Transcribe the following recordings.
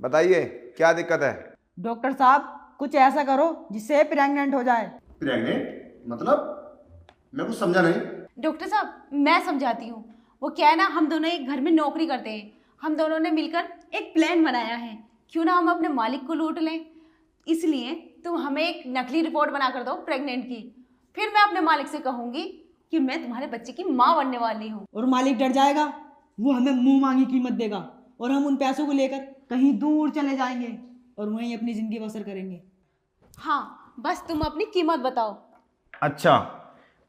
बताइए क्या दिक्कत है। डॉक्टर साहब कुछ ऐसा करो जिससे प्रेग्नेंट हो जाए। प्रेग्नेंट मतलब? मैं कुछ समझा नहीं। डॉक्टर साहब मैं समझाती हूँ। वो क्या है ना, हम दोनों एक घर में नौकरी करते हैं। हम दोनों ने मिलकर एक प्लान बनाया है, क्यों ना हम अपने मालिक को लूट लें। इसलिए तुम हमें एक नकली रिपोर्ट बना कर दो प्रेग्नेंट की। फिर मैं अपने मालिक से कहूँगी कि मैं तुम्हारे बच्चे की माँ बनने वाली हूँ। और मालिक डर जाएगा, वो हमें मुंह मांगी कीमत देगा और हम उन पैसों को लेकर कहीं दूर चले जाएंगे और वहीं अपनी जिंदगी बसर करेंगे। हाँ, बस तुम अपनी कीमत बताओ। अच्छा,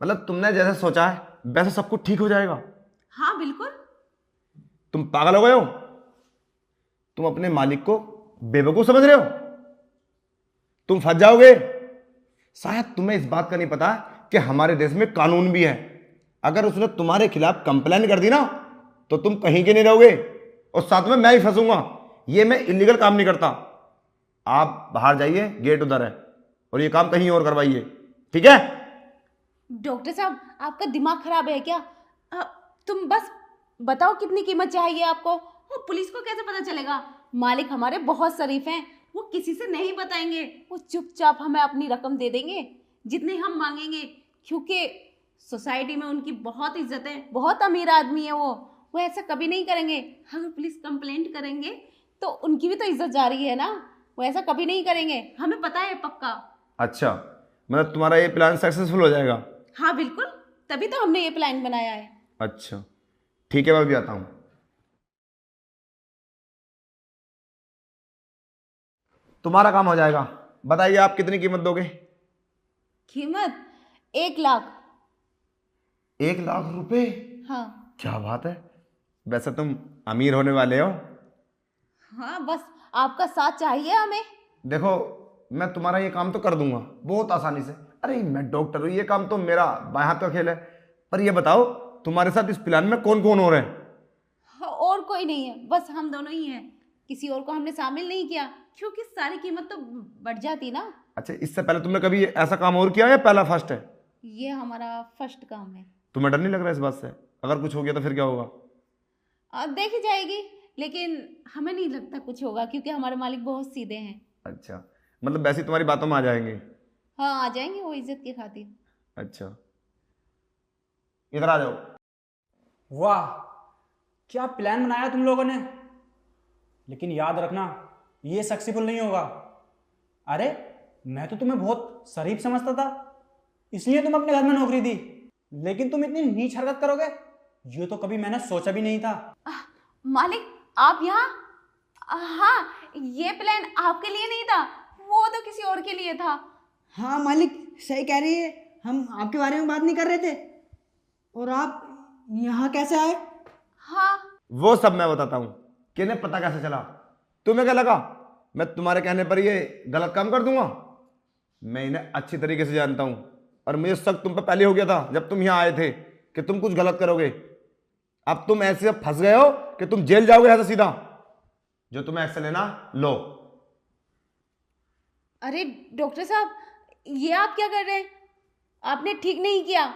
मतलब तुमने जैसे सोचा है वैसे सब कुछ ठीक हो जाएगा? हाँ बिल्कुल। तुम पागल हो गए हो? तुम अपने मालिक को बेवकूफ समझ रहे हो? तुम फंस जाओगे। शायद तुम्हें इस बात का नहीं पता कि हमारे देश में कानून भी है। अगर उसने तुम्हारे खिलाफ कंप्लेन कर दी ना तो तुम कहीं के नहीं रहोगे और साथ में मैं ही फंसूंगा। ये मैं इलीगल काम नहीं करता। आप बाहर जाइए, गेट उधर है, और ये काम कहीं और करवाइए, ठीक है? डॉक्टर साहब आपका दिमाग खराब है क्या? तुम बस बताओ कितनी कीमत चाहिए आपको। वो पुलिस को कैसे पता चलेगा? मालिक हमारे बहुत शरीफ हैं, वो किसी से नहीं बताएंगे। वो चुपचाप हमें अपनी रकम दे देंगे जितने हम मांगेंगे, क्योंकि सोसाइटी में उनकी बहुत इज्जत है। बहुत अमीर आदमी है वो ऐसा कभी नहीं करेंगे। अगर पुलिस कंप्लेंट करेंगे तो उनकी भी तो इज्जत जा रही है ना। वो ऐसा कभी नहीं करेंगे, हमें पता है पक्का। अच्छा, मतलब तुम्हारा ये प्लान सक्सेसफुल हो जाएगा? हाँ बिल्कुल, तभी तो हमने ये प्लान बनाया है। अच्छा ठीक है, मैं भी आता हूं। तुम्हारा काम हो जाएगा। बताइए आप कितनी कीमत दोगे? कीमत 1 लाख। 1 लाख रुपए? हाँ क्या बात है, वैसे तुम अमीर होने वाले हो। हाँ, बस आपका साथ चाहिए हमें। देखो, मैं तुम्हारा ये काम तो कर दूंगा बहुत आसानी से। अरे मैं डॉक्टर हूँ, ये काम तो मेरा बाएं हाथ का खेल है। पर ये बताओ, तुम्हारे साथ इस प्लान में कौन कौन हो रहे हैं? हाँ, और कोई नहीं है, बस हम दोनों ही हैं। किसी और को हमने शामिल नहीं किया, क्योंकि सारी कीमत तो बढ़ जाती ना। अच्छा, इससे पहले तुमने कभी ऐसा काम और किया या पहला फर्स्ट है? ये हमारा फर्स्ट काम है। तुम्हें डर नहीं लग रहा इस बात से? अगर कुछ हो गया तो फिर क्या होगा? देखी जाएगी, लेकिन हमें नहीं लगता कुछ होगा, क्योंकि हमारे मालिक बहुत सीधे हैं। अच्छा, मतलब वैसे ही तुम्हारी बातों में आ जाएंगे? हाँ आ जाएंगे, वो इज्जत की खातिर। अच्छा, इधर आ जाओ। वाह, क्या प्लान बनाया तुम लोगों ने। लेकिन याद रखना, ये सक्सेसफुल नहीं होगा। अरे मैं तो तुम्हें बहुत शरीफ समझता था, इसलिए तुम अपने घर में नौकरी दी। लेकिन तुम इतनी नीच हरकत करोगे, ये तो कभी मैंने सोचा भी नहीं था। मालिक आप यहाँ? हाँ, ये प्लान आपके लिए नहीं था, वो तो किसी और के लिए था। हाँ मालिक सही कह रही है, हम आपके बारे में बात नहीं कर रहे थे। और आप यहाँ कैसे आए? हाँ वो सब मैं बताता हूँ कि इन्हें पता कैसे चला। तुम्हें क्या लगा मैं तुम्हारे कहने पर ये गलत काम कर दूंगा? मैं इन्हें अच्छी तरीके से जानता हूँ, और मुझे शक तुम पे पहले हो गया था जब तुम यहाँ आए थे कि तुम कुछ गलत करोगे। अब तुम ऐसे फंस गए हो कि तुम जेल जाओगे ऐसा सीधा। जो तुम्हें एक्शन लेना लो। अरे डॉक्टर साहब, ये आप क्या कर रहे हैं? आपने ठीक नहीं किया।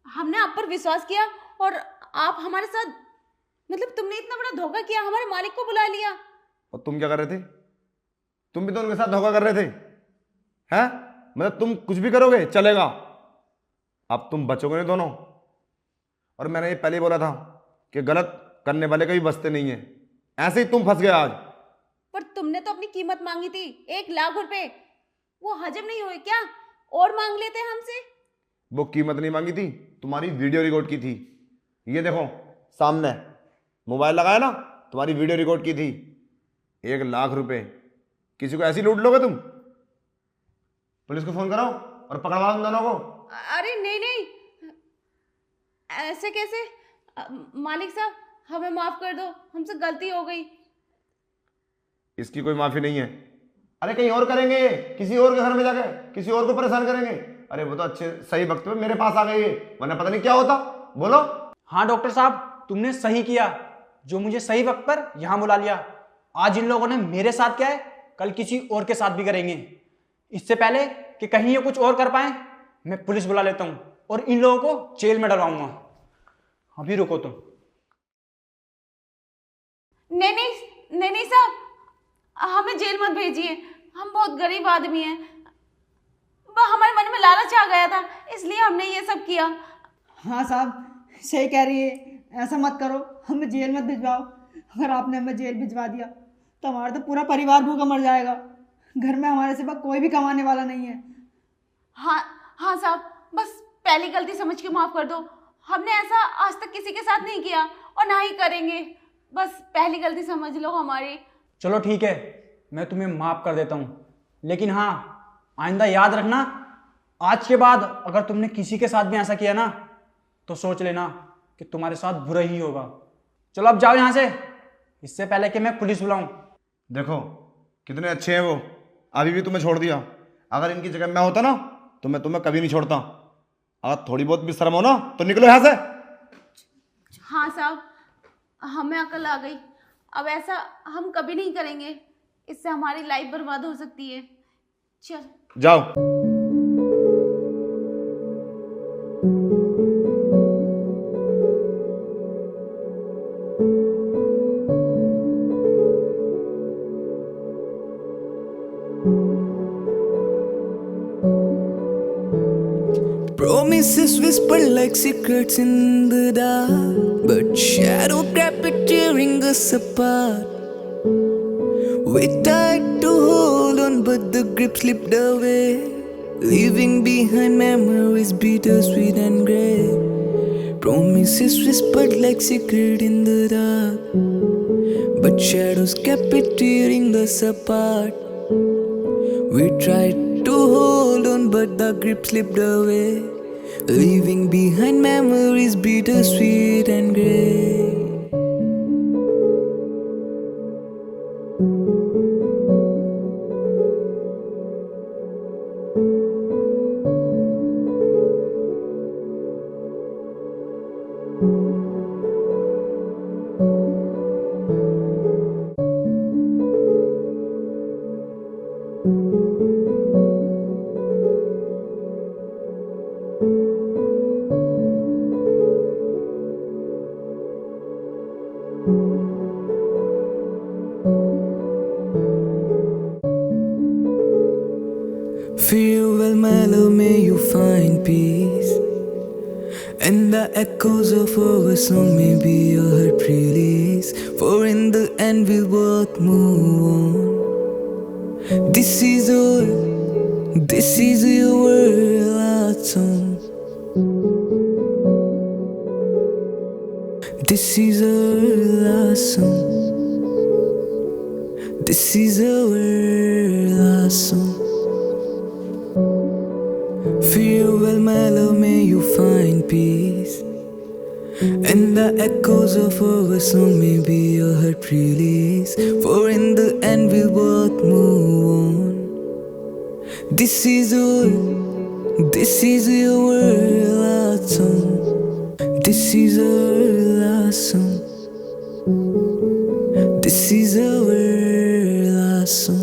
हमने आप पर विश्वास किया और आप हमारे साथ, मतलब तुमने इतना बड़ा धोखा किया, हमारे मालिक को बुला लिया। और तुम क्या कर रहे थे? तुम भी तो उनके साथ धोखा कर रहे थे, हैं? मतलब तुम कुछ भी करोगे चलेगा। अब तुम बचोगे नहीं दोनों। और मैंने ये पहले ही बोला था कि गलत करने वाले कभी बचते नहीं है। ऐसे ही तुम फंस गए आज। पर तुमने तो अपनी कीमत मांगी थी 1 लाख रुपए, वो हजम नहीं हुए क्या? और मांग लेते हमसे। वो कीमत नहीं मांगी थी, तुम्हारी वीडियो रिकॉर्ड की थी। ये देखो सामने मोबाइल लगाया ना, तुम्हारी वीडियो रिकॉर्ड की थी। 1 लाख रुपए किसी को ऐसे ही लूट लोगे तुम? पुलिस को फोन करो और पकड़वा उन दोनों को। अरे नहीं नहीं, ऐसे कैसे? मालिक साहब हमें माफ कर दो, हमसे गलती हो गई। इसकी कोई माफी नहीं है। अरे कहीं और करेंगे ये, किसी और के घर में जाके किसी और को परेशान करेंगे। अरे वो तो अच्छे सही वक्त पे मेरे पास आ गई है, वरना पता नहीं क्या होता। बोलो। हाँ डॉक्टर साहब, तुमने सही किया जो मुझे सही वक्त पर यहाँ बुला लिया। आज इन लोगों ने मेरे साथ किया है, कल किसी और के साथ भी करेंगे। इससे पहले कि कहीं ये कुछ और कर पाए, मैं पुलिस बुला लेता हूँ और इन लोगों को जेल में डलवाऊंगा। अभी रुको तुम। नहीं नहीं नहीं नहीं साहब, हमें जेल मत भेजिए, हम बहुत गरीब आदमी हैं। हमारे मन में लालच आ गया था, इसलिए हमने ये सब किया। हाँ साहब, सही कह रही है, ऐसा मत करो, हमें जेल मत भिजवाओ। अगर आपने हमें जेल भिजवा दिया तो हमारा तो पूरा परिवार भूखा मर जाएगा। घर में हमारे सिवा कोई भी कमाने वाला नहीं है। हाँ हाँ साहब, बस पहली गलती समझ के माफ़ कर दो। हमने ऐसा आज तक किसी के साथ नहीं किया और ना ही करेंगे। बस पहली गलती समझ लो हमारी। चलो ठीक है, मैं तुम्हें माफ़ कर देता हूँ, लेकिन हाँ, आइंदा याद रखना, आज के बाद अगर तुमने किसी के साथ भी ऐसा किया ना तो सोच लेना कि तुम्हारे साथ बुरा ही होगा। चलो अब जाओ यहाँ से, इससे पहले कि मैं पुलिस बुलाऊं। देखो कितने अच्छे हैं वो, अभी भी तुम्हें छोड़ दिया। अगर इनकी जगह मैं होता ना तो मैं तुम्हें कभी नहीं छोड़ता। अगर थोड़ी बहुत भी शर्म हो ना तो निकलो यहाँ से। हाँ साहब, हमें अकल आ गई, अब ऐसा हम कभी नहीं करेंगे। इससे हमारी लाइफ बर्बाद हो सकती है। चल जाओ। Promises whisper like secrets in the dark, but shadow kept tearing us apart. We tried to hold on, but the grip slipped away, leaving behind memories bittersweet and grey. Promises whispered like secret in the dark, but shadows kept tearing us apart. We tried to hold on, but the grip slipped away, leaving behind memories bittersweet and grey. Farewell, my love, may you find peace. And the echoes of our song may be your heart release. For in the end we'll both move on. This is your last song. This is our last song. This is our last song. Farewell, my love, may you find peace. And the echoes of our song may be your heart release. For in the end we'll both move on. This is your last song. This is our last song. This is our last song.